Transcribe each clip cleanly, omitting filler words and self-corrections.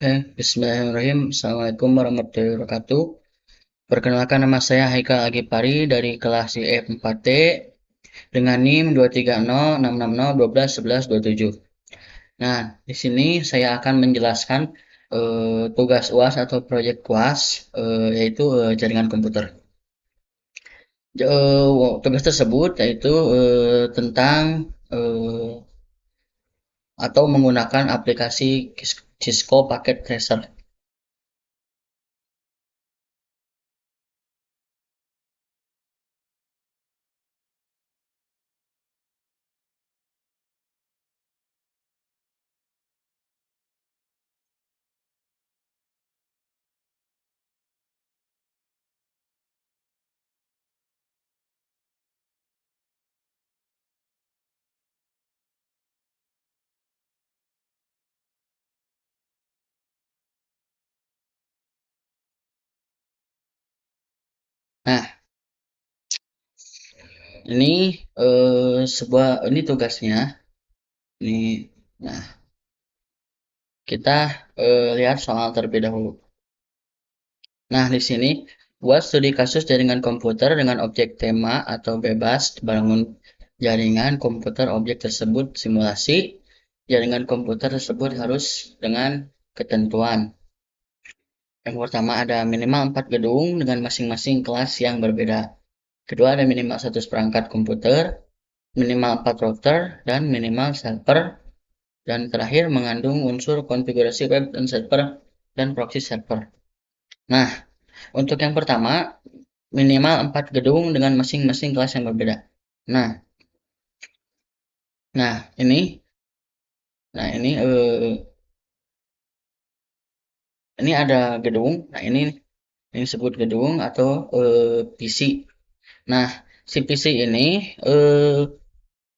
Bismillahirrahmanirrahim. Assalamualaikum warahmatullahi wabarakatuh. Perkenalkan, nama saya Haikal Agipari dari kelas IF4T dengan NIM 2306601121127. Nah, di sini saya akan menjelaskan tugas UAS atau proyek UAS, yaitu jaringan komputer. Tugas tersebut yaitu tentang atau menggunakan aplikasi Cisco Packet Tracer. Nah, ini ini tugasnya. Ini, nah, kita lihat soal terlebih dahulu. Nah, di sini buat studi kasus jaringan komputer dengan objek tema atau bebas bangun jaringan komputer objek tersebut simulasi. Jaringan komputer tersebut harus dengan ketentuan. Yang pertama ada minimal 4 gedung dengan masing-masing kelas yang berbeda. Kedua ada minimal 100 perangkat komputer, minimal 4 router, dan minimal server. Dan terakhir mengandung unsur konfigurasi web dan server dan proxy server. Nah, untuk yang pertama, minimal 4 gedung dengan masing-masing kelas yang berbeda. Nah, nah ini, nah ini ada gedung. Nah, ini disebut gedung atau PC. Nah, si PC ini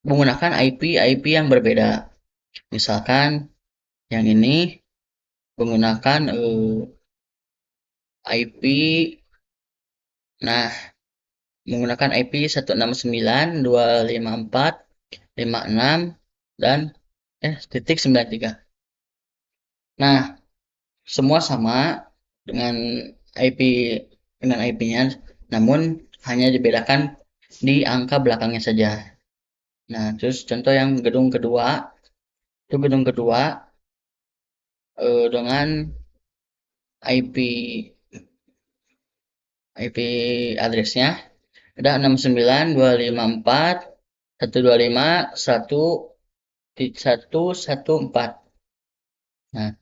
menggunakan IP yang berbeda. Misalkan yang ini menggunakan IP, nah menggunakan IP 169.254.56 dan titik 93. Nah, semua sama dengan IP IP-nya, namun hanya dibedakan di angka belakangnya saja. Nah, terus contoh yang gedung kedua, itu gedung kedua dengan IP IP address-nya ada 69.254.125.114. Nah,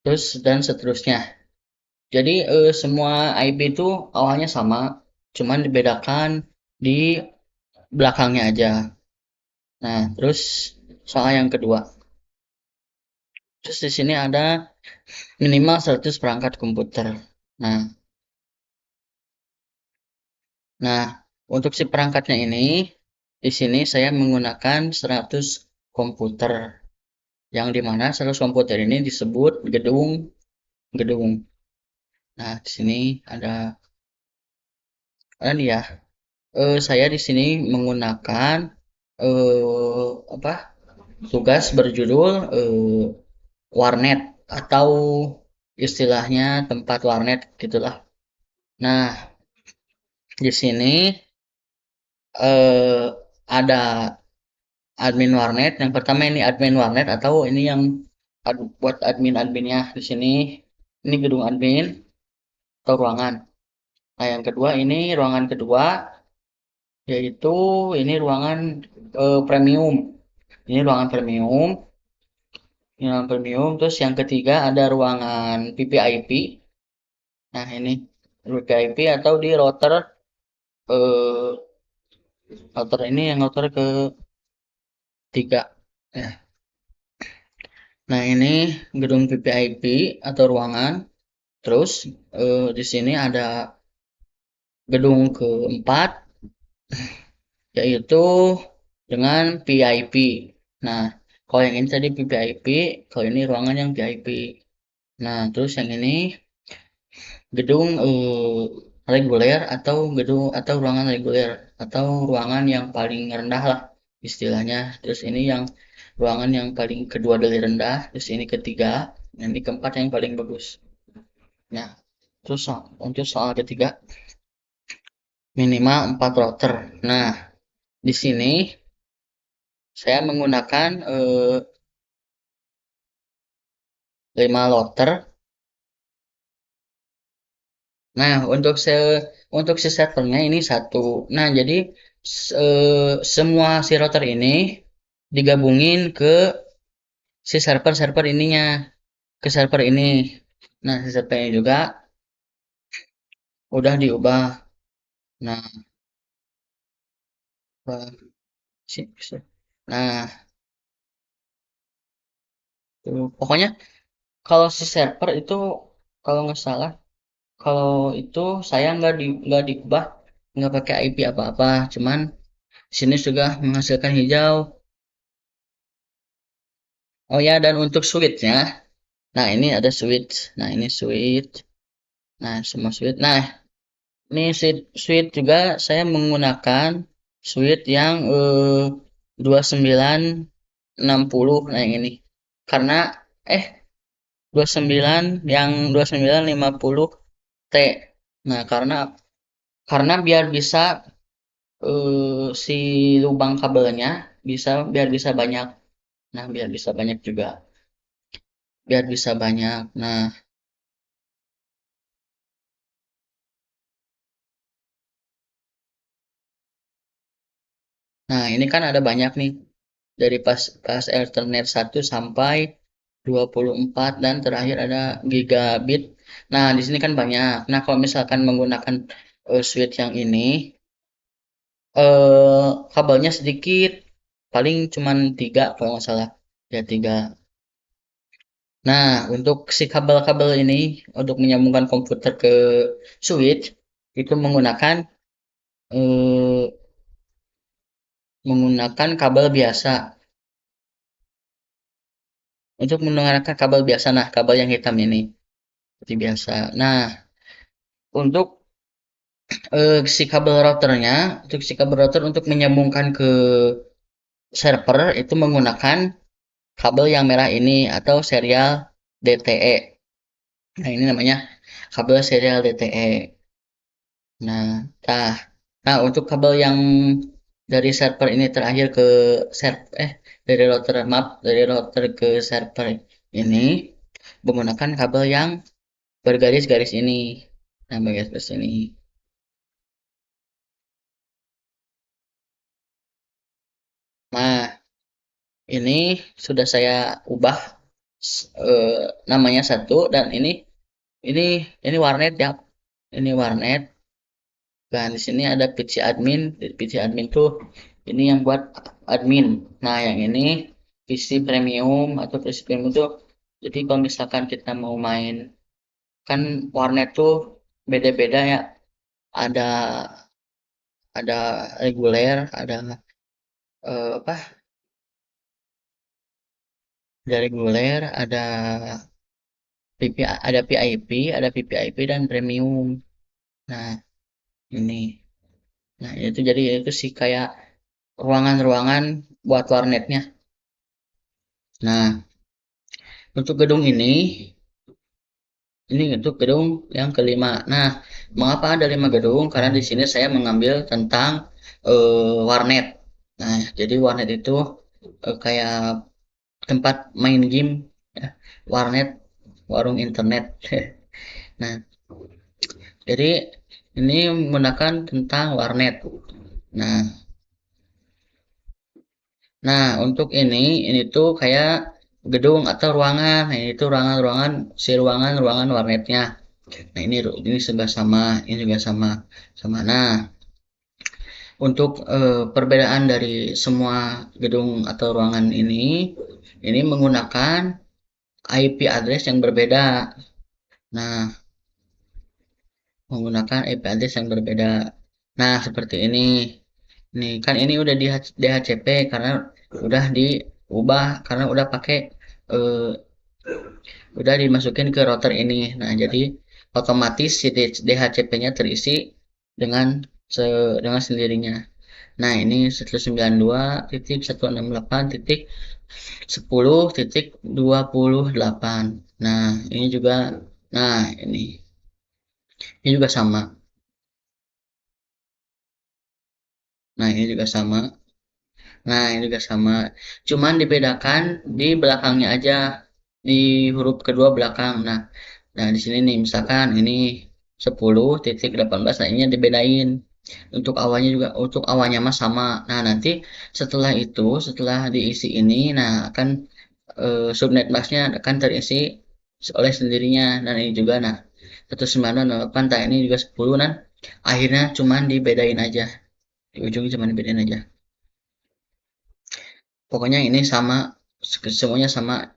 terus dan seterusnya. Jadi semua IP itu awalnya sama, cuman dibedakan di belakangnya aja. Nah, terus soal yang kedua. Terus di sini ada minimal 100 perangkat komputer. Nah, nah untuk si perangkatnya ini, di sini saya menggunakan 100 komputer. Yang dimana 100 komputer ini disebut gedung. Nah, di sini ada ya. Saya di sini menggunakan apa? Tugas berjudul warnet atau istilahnya tempat warnet gitulah. Nah, di sini ada admin warnet. Yang pertama ini admin warnet atau ini yang buat adminnya di sini. Ini gedung admin atau ruangan. Nah, yang kedua ini ruangan kedua yaitu ini ruangan premium. Ini ruangan premium. Ini ruangan premium. Terus yang ketiga ada ruangan VVIP. Nah, ini VVIP atau di router router ini yang router ketiga. Nah, ini gedung VVIP atau ruangan. Terus di sini ada gedung keempat yaitu dengan VIP. Nah, kalau yang ini tadi VVIP, kalau ini ruangan yang VIP. Nah, terus yang ini gedung reguler atau gedung atau ruangan reguler atau ruangan yang paling rendah lah istilahnya. Terus ini yang ruangan yang paling kedua dari rendah, terus ini ketiga, dan ini keempat yang paling bagus. Nah, terus untuk soal ketiga, minimal 4 router. Nah, di sini saya menggunakan 5 router. Nah, untuk si servernya ini satu. Nah, jadi semua si router ini digabungin ke si server-server ininya, ke server ini. Nah, si server ini juga udah diubah. Nah, apa sih? Nah, pokoknya kalau si server itu kalau nggak salah, kalau itu saya nggak diubah, nggak pakai IP apa-apa, cuman sini sudah menghasilkan hijau. Oh ya, dan untuk switch-nya, nah ini ada switch. Nah ini switch. Nah semua switch. Nah ini switch juga saya menggunakan switch yang 2960. Nah yang ini. Karena eh 29 yang 2950 T. Nah karena biar bisa si lubang kabelnya biar bisa banyak. Nah biar bisa banyak juga. Biar bisa banyak. Nah, ini kan ada banyak nih dari pas Ethernet 1 sampai 24 dan terakhir ada gigabit. Nah, di sini kan banyak. Nah, kalau misalkan menggunakan switch yang ini kabelnya sedikit, paling cuman 3 kalau nggak salah. Ya 3. Nah, untuk si kabel-kabel ini untuk menyambungkan komputer ke switch itu eh, menggunakan kabel biasa. Untuk menggunakan kabel biasa, nah kabel yang hitam ini seperti biasa. Nah, untuk si kabel routernya, untuk si kabel router untuk menyambungkan ke server itu menggunakan kabel yang merah ini atau serial DTE. Nah, ini namanya kabel serial DTE. Nah, nah, nah untuk kabel yang dari server ini terakhir ke dari router maaf dari router ke server ini menggunakan kabel yang bergaris-garis ini. Nah, bergaris-garis ini. Nah, ini sudah saya ubah namanya satu dan ini ini warnet ya. Ini warnet. Dan di sini ada PC admin. PC admin tuh ini yang buat admin. Nah, yang ini PC premium atau PC premium tuh jadi kalau misalkan kita mau main kan warnet tuh beda-beda ya. Ada ada reguler, apa? Ada reguler, ada VVIP dan premium. Nah, ini. Nah, itu jadi itu sih kayak ruangan-ruangan buat warnetnya. Nah, untuk gedung ini untuk gedung yang kelima. Nah, mengapa ada 5 gedung? Karena di sini saya mengambil tentang warnet. Nah, jadi warnet itu kayak tempat main game, ya. Warnet, warung internet. Nah, jadi ini menggunakan tentang warnet. Nah, untuk ini tuh kayak gedung atau ruangan. Nah, ini tuh ruangan warnetnya. Nah, ini juga sama, ini juga sama. Sama. Nah, untuk perbedaan dari semua gedung atau ruangan ini menggunakan IP address yang berbeda. Nah, menggunakan IP address yang berbeda. Nah, seperti ini. Nih, kan ini udah di DHCP karena udah diubah karena eh, udah dimasukin ke router ini. Nah, jadi otomatis si DHCP-nya terisi dengan dengan sendirinya. Nah, ini 192.168.10.28. Nah, ini juga, nah ini juga sama. Nah, ini juga sama. Nah, ini juga sama. Cuman dibedakan di belakangnya aja, di huruf kedua belakang. Nah, di sini nih, misalkan ini 10.18, nah ini dibedain. Untuk awalnya juga, untuk awalnya mah sama. Nah, nanti setelah diisi ini, nah akan subnet masknya akan terisi oleh sendirinya. Dan ini juga, nah 1908, nah ini juga 10, nah akhirnya cuman dibedain aja. Di ujungnya cuman dibedain aja. Pokoknya ini sama, semuanya sama,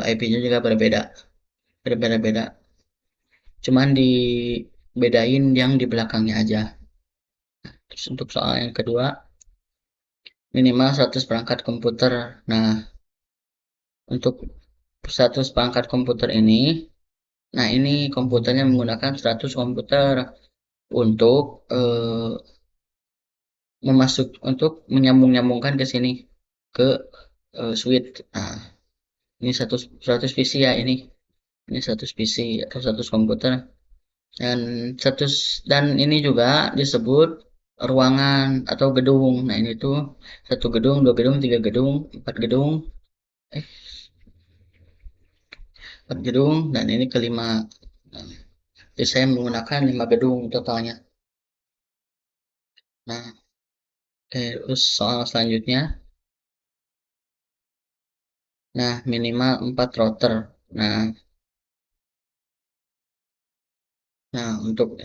IP-nya juga berbeda-beda. Cuman dibedain yang di belakangnya aja. Terus untuk soal yang kedua, minimal 100 perangkat komputer. Nah, untuk 100 perangkat komputer ini, nah ini komputernya menggunakan 100 komputer untuk untuk menyambung-nyambungkan ke sini, ke switch. Nah, ini 100 PC ya ini. Ini 100 PC atau 100 komputer. Dan 100, dan ini juga disebut ruangan atau gedung. Nah, ini tuh satu gedung, dua gedung, tiga gedung, eh, empat gedung, dan ini kelima. Nah, jadi saya menggunakan 5 gedung totalnya. Nah, terus soal selanjutnya, nah minimal 4 router. Nah, untuk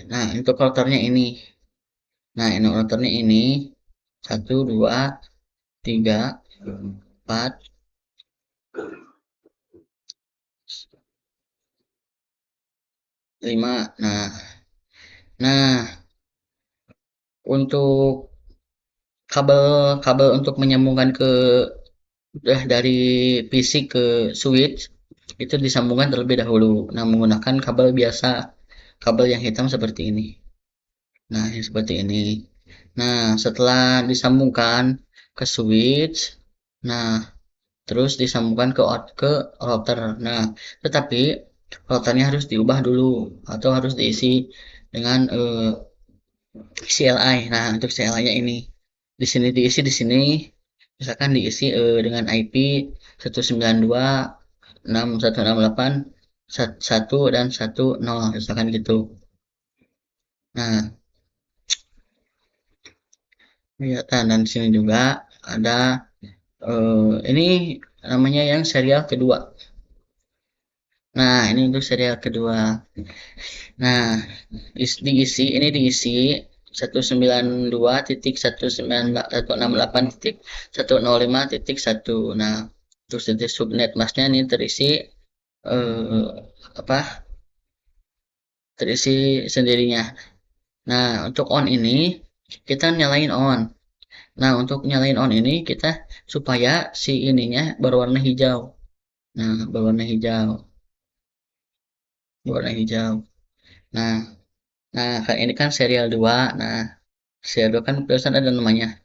routernya ini. Nah, ini routernya ini satu, dua, tiga, empat, lima. Nah, untuk kabel-kabel untuk menyambungkan dari PC ke switch itu disambungkan terlebih dahulu. Nah, menggunakan kabel biasa, kabel yang hitam seperti ini. Nah, yang seperti ini. Nah, setelah disambungkan ke switch, nah terus disambungkan ke router. Nah, tetapi routernya harus diubah dulu atau harus diisi dengan CLI. Nah, untuk CLI-nya ini di sini diisi di sini, misalkan diisi dengan IP 192.6.168.1 dan 10, misalkan gitu. Nah, ya, dan di sini juga ada ini namanya yang serial kedua. Nah, ini untuk serial kedua. Nah, diisi 192.168.105.1. Nah, terus di subnet masknya ini terisi apa? Terisi sendirinya. Nah, untuk on ini kita nyalain on. Nah, untuk nyalain on ini kita supaya si ininya berwarna hijau. Nah, berwarna hijau. Nah, kan ini kan serial 2. Nah, serial 2 kan perusahaan ada namanya.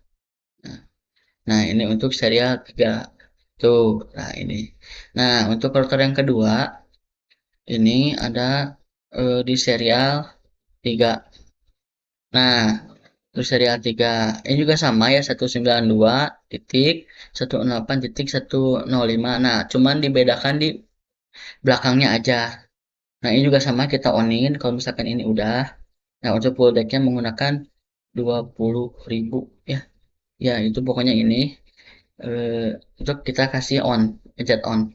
Nah, ini untuk serial 3. Tuh, nah ini. Nah, untuk router yang kedua, ini ada di serial 3. Nah, untuk serial 3, ini juga sama ya, 192.168.105. Nah, cuman dibedakan di belakangnya aja. Nah, ini juga sama, kita onin kalau misalkan ini udah. Nah, untuk full decknya menggunakan 20.000 ya. Ya, itu pokoknya ini untuk kita kasih on, pencet on.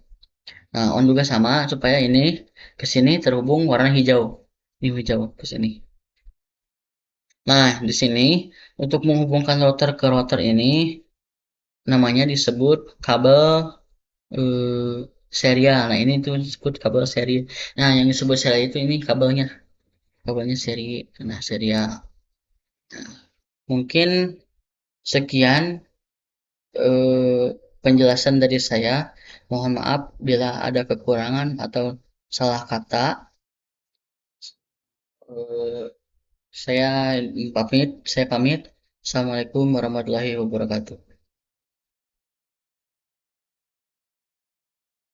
Nah, on juga sama supaya ini ke sini terhubung warna hijau. Ini hijau ke sini. Nah, di sini untuk menghubungkan router ke router ini namanya disebut kabel serial. Nah, ini tuh disebut kabel seri. Nah, yang disebut serial itu ini kabelnya seri. Nah, serial. Mungkin sekian penjelasan dari saya. Mohon maaf bila ada kekurangan atau salah kata. Eh, saya pamit. Assalamualaikum warahmatullahi wabarakatuh.